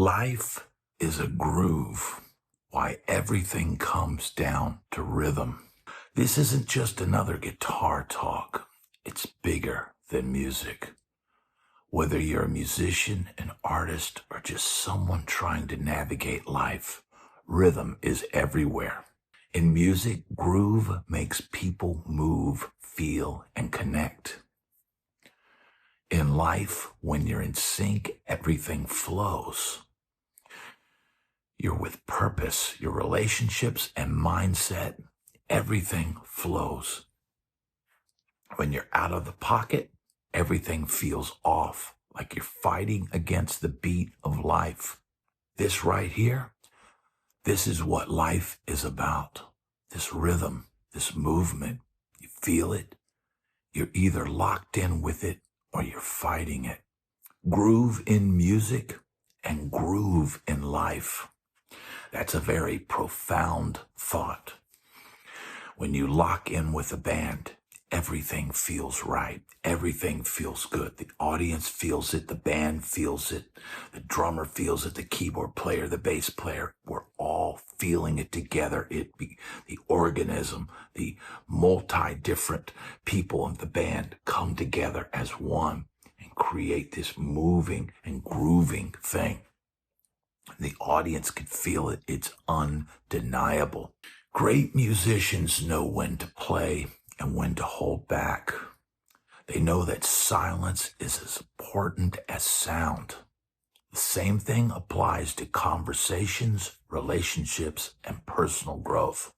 Life is a groove. Why everything comes down to rhythm. This isn't just another guitar talk. It's bigger than music. Whether you're a musician, an artist, or just someone trying to navigate life, rhythm is everywhere. In music, groove makes people move, feel, and connect. In life, when you're in sync, everything flows. You're with purpose, your relationships and mindset, everything flows. When you're out of the pocket, everything feels off, like you're fighting against the beat of life. This right here, this is what life is about. This rhythm, this movement, you feel it. You're either locked in with it or you're fighting it. Groove in music and groove in life. That's a very profound thought. When you lock in with a band, everything feels right. Everything feels good. The audience feels it. The band feels it. The drummer feels it. The keyboard player, the bass player, we're all feeling it together. The organism, the multi-different people of the band come together as one and create this moving and grooving thing. The audience can feel it. It's undeniable. Great musicians know when to play and when to hold back. They know that silence is as important as sound. The same thing applies to conversations, relationships, and personal growth.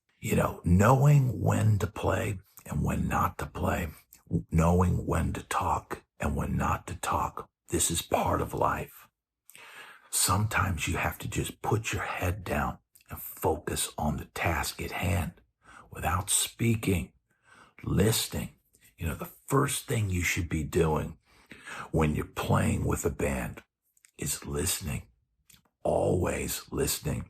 Knowing when to play and when not to play, knowing when to talk and when not to talk, this is part of life. Sometimes you have to just put your head down and focus on the task at hand without speaking, listening. The first thing you should be doing when you're playing with a band is listening, always listening.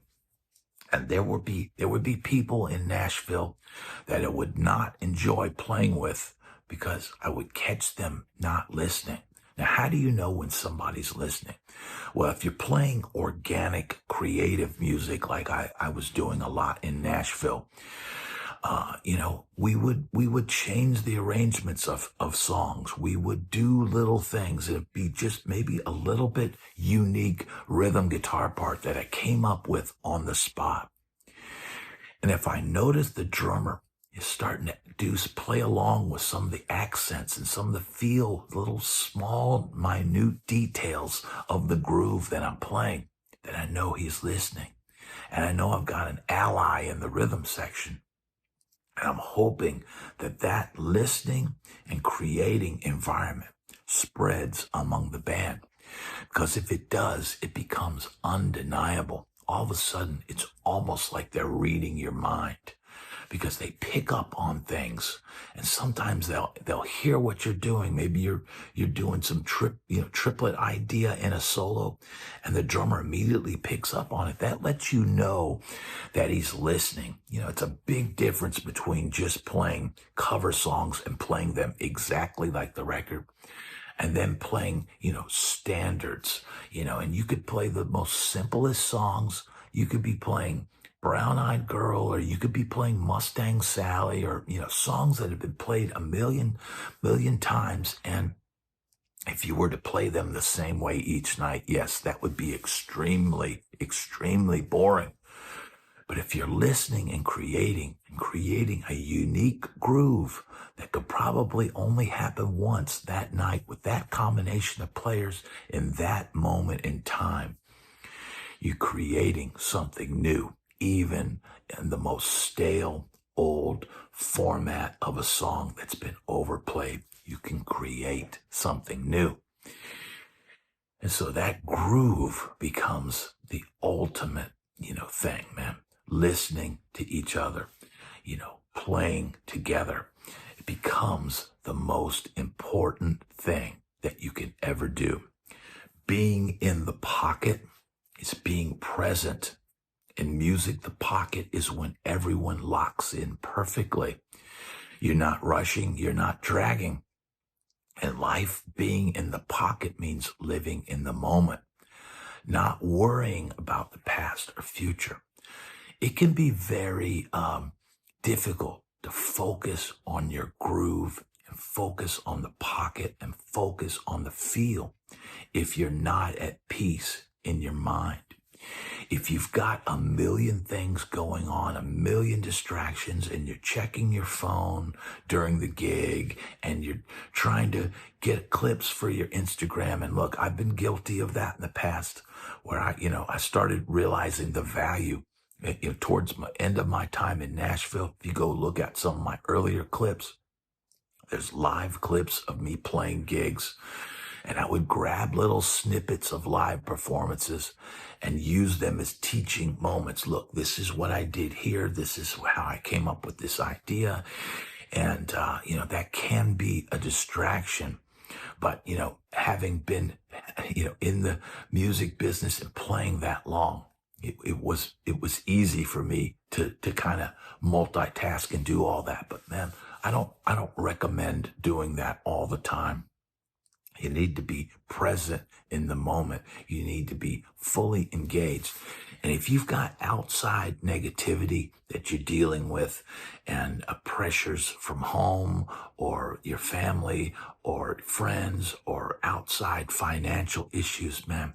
And there would be people in Nashville that I would not enjoy playing with because I would catch them not listening. Now, how do you know when somebody's listening? Well, if you're playing organic, creative music like I was doing a lot in Nashville, we would change the arrangements of songs. We would do little things. It'd be just maybe a little bit unique rhythm guitar part that I came up with on the spot. And if I notice the drummer is starting to play along with some of the accents and some of the little small, minute details of the groove that I'm playing, then I know he's listening. And I know I've got an ally in the rhythm section. And I'm hoping that listening and creating environment spreads among the band. Because if it does, it becomes undeniable. All of a sudden, it's almost like they're reading your mind because they pick up on things. And sometimes they'll hear what you're doing. Maybe you're doing some triplet idea in a solo, and the drummer immediately picks up on it. That lets you know that he's listening. It's a big difference between just playing cover songs and playing them exactly like the record, and then playing, standards, and you could play the most simplest songs. You could be playing Brown Eyed Girl, or you could be playing Mustang Sally, or, songs that have been played a million times. And if you were to play them the same way each night, yes, that would be extremely, extremely boring. But if you're listening and creating a unique groove that could probably only happen once that night with that combination of players in that moment in time, you're creating something new. Even in the most stale, old format of a song that's been overplayed, you can create something new. And so that groove becomes the ultimate, thing, man. Listening to each other, playing together. It becomes the most important thing that you can ever do. Being in the pocket is being present. In music, the pocket is when everyone locks in perfectly. You're not rushing, you're not dragging. In life, being in the pocket means living in the moment. not worrying about the past or future. It can be very difficult to focus on your groove and focus on the pocket and focus on the feel if you're not at peace in your mind. If you've got a million things going on, a million distractions, and you're checking your phone during the gig and you're trying to get clips for your Instagram. And look, I've been guilty of that in the past where I started realizing the value towards the end of my time in Nashville. If you go look at some of my earlier clips, there's live clips of me playing gigs. And I would grab little snippets of live performances and use them as teaching moments. Look, this is what I did here. This is how I came up with this idea. And, that can be a distraction. But, having been, in the music business and playing that long, it was easy for me to kind of multitask and do all that. But man, I don't recommend doing that all the time. You need to be present in the moment. You need to be fully engaged. And if you've got outside negativity that you're dealing with and pressures from home or your family or friends or outside financial issues, man,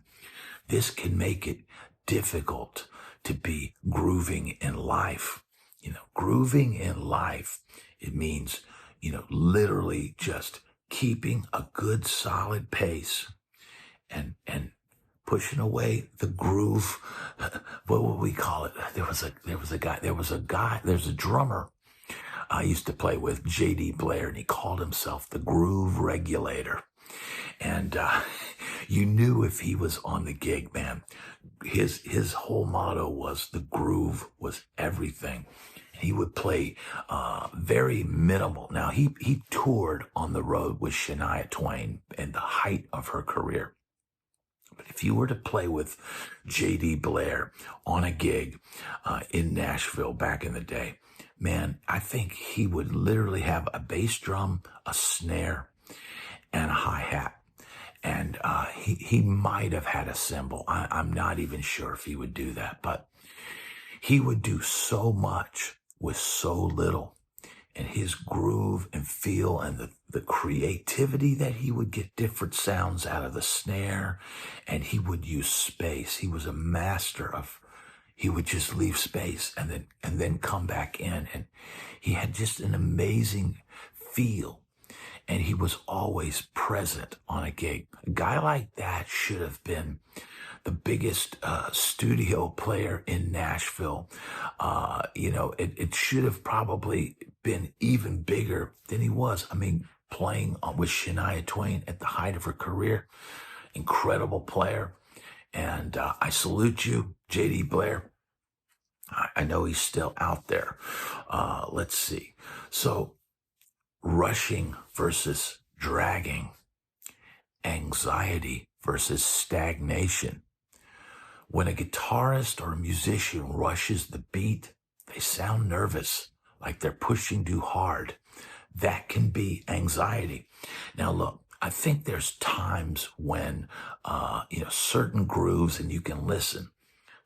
this can make it difficult to be grooving in life. Grooving in life, it means, literally just keeping a good solid pace and pushing away the groove. What would we call it? There's a drummer I used to play with, J.D. Blair, and he called himself the groove regulator. And you knew if he was on the gig, man, his whole motto was the groove was everything. He would play very minimal. Now, he toured on the road with Shania Twain in the height of her career. But if you were to play with J.D. Blair on a gig in Nashville back in the day, man, I think he would literally have a bass drum, a snare, and a hi-hat. And he might have had a cymbal. I'm not even sure if he would do that, but he would do so much with so little, and his groove and feel and the creativity that he would get different sounds out of the snare, and he would use space. He was a master of, he would just leave space and then come back in, and he had just an amazing feel, and he was always present on a gig. A guy like that should have been the biggest studio player in Nashville. It should have probably been even bigger than he was. I mean, playing with Shania Twain at the height of her career, incredible player. And I salute you, J.D. Blair. I know he's still out there. Let's see. So, rushing versus dragging, anxiety versus stagnation. When a guitarist or a musician rushes the beat, they sound nervous, like they're pushing too hard. That can be anxiety. Now, look, I think there's times when, certain grooves, and you can listen,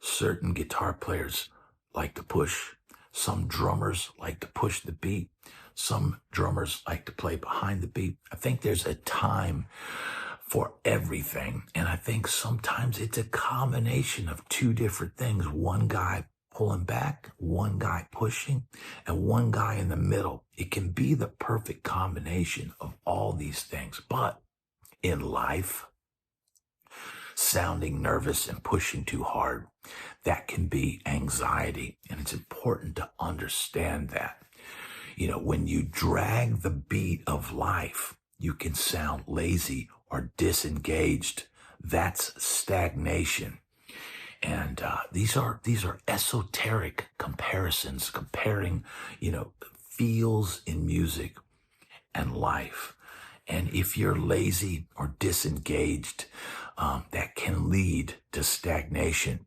certain guitar players like to push. Some drummers like to push the beat. Some drummers like to play behind the beat. I think there's a time for everything. And I think sometimes it's a combination of two different things. One guy pulling back, one guy pushing, and one guy in the middle. It can be the perfect combination of all these things. But in life, sounding nervous and pushing too hard, that can be anxiety. And it's important to understand that. When you drag the beat of life, you can sound lazy or disengaged. That's stagnation. And these are esoteric comparisons, comparing, feels in music and life. And if you're lazy or disengaged, that can lead to stagnation.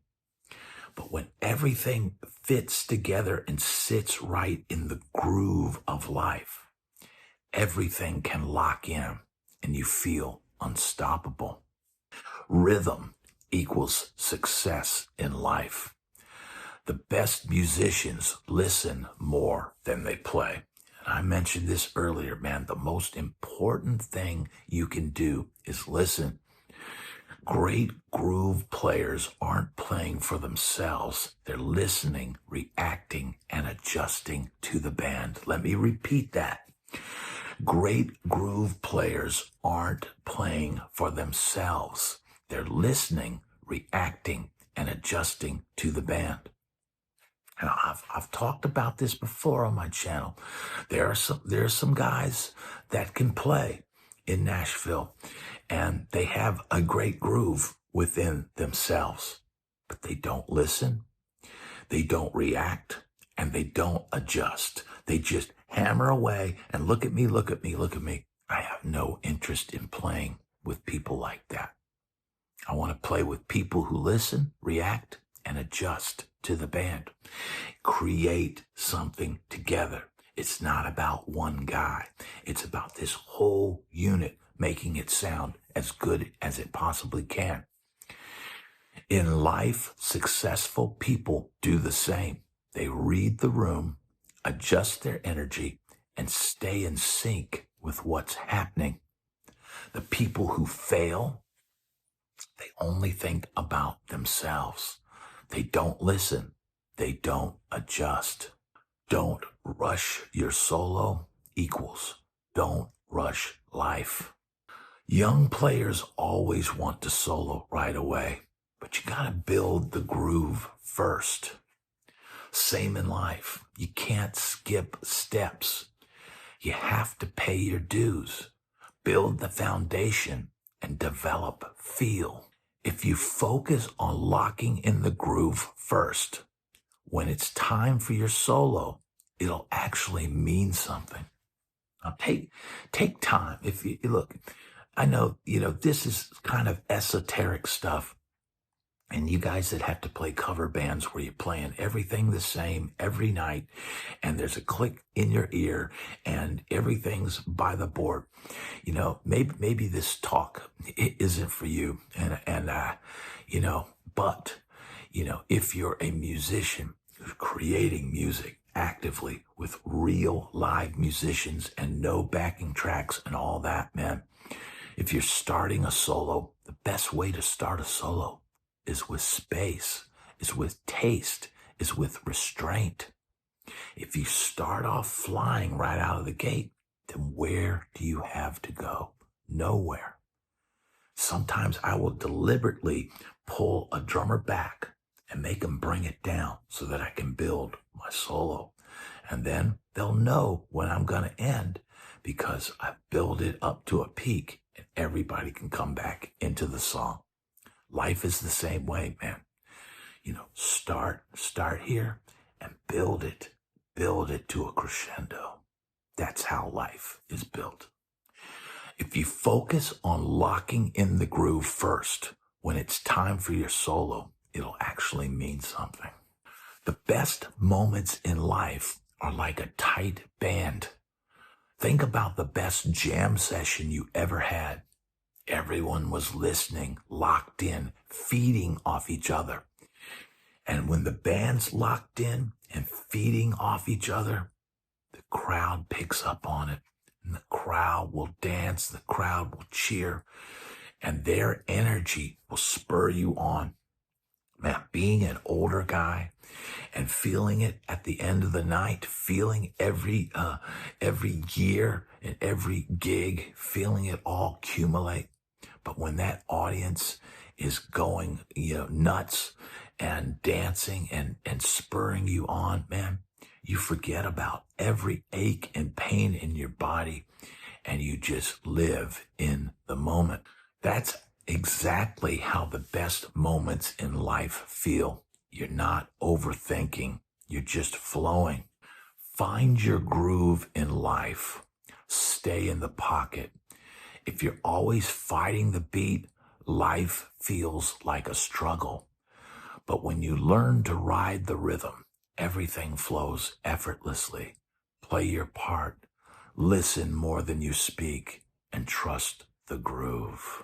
But when everything fits together and sits right in the groove of life, everything can lock in and you feel unstoppable. Rhythm equals success in life. The best musicians listen more than they play. And I mentioned this earlier, man. The most important thing you can do is listen. Great groove players aren't playing for themselves. They're listening, reacting, and adjusting to the band. Let me repeat that. Great groove players aren't playing for themselves. They're listening, reacting, and adjusting to the band. And I've talked about this before on my channel. There are some guys that can play in Nashville, and they have a great groove within themselves, but they don't listen, they don't react, and they don't adjust. They just hammer away and look at me, look at me, look at me. I have no interest in playing with people like that. I want to play with people who listen, react, and adjust to the band. Create something together. It's not about one guy. It's about this whole unit making it sound as good as it possibly can. In life, successful people do the same. They read the room, adjust their energy, and stay in sync with what's happening. The people who fail, they only think about themselves. They don't listen. They don't adjust. Don't rush your solo equals don't rush life. Young players always want to solo right away, but you gotta build the groove first. Same in life. You can't skip steps. You have to pay your dues. Build the foundation and develop feel. If you focus on locking in the groove first, when it's time for your solo, it'll actually mean something. Now take time. If you look, I know, this is kind of esoteric stuff. And you guys that have to play cover bands where you're playing everything the same every night, and there's a click in your ear, and everything's by the board. Maybe this talk isn't for you, but if you're a musician who's creating music actively with real live musicians and no backing tracks and all that, man, if you're starting a solo, the best way to start a solo is with space, is with taste, is with restraint. If you start off flying right out of the gate, then where do you have to go? Nowhere. Sometimes I will deliberately pull a drummer back and make him bring it down so that I can build my solo. And then they'll know when I'm going to end because I build it up to a peak and everybody can come back into the song. Life is the same way, man. Start here and build it to a crescendo. That's how life is built. If you focus on locking in the groove first, when it's time for your solo, it'll actually mean something. The best moments in life are like a tight band. Think about the best jam session you ever had. Everyone was listening, locked in, feeding off each other. And when the band's locked in and feeding off each other, the crowd picks up on it. And the crowd will dance, the crowd will cheer, and their energy will spur you on. Man, being an older guy and feeling it at the end of the night, feeling every year and every gig, feeling it all accumulate. But when that audience is going, nuts and dancing and spurring you on, man, you forget about every ache and pain in your body and you just live in the moment. That's exactly how the best moments in life feel. You're not overthinking. You're just flowing. Find your groove in life. Stay in the pocket. If you're always fighting the beat, life feels like a struggle. But when you learn to ride the rhythm, everything flows effortlessly. Play your part. Listen more than you speak and trust the groove.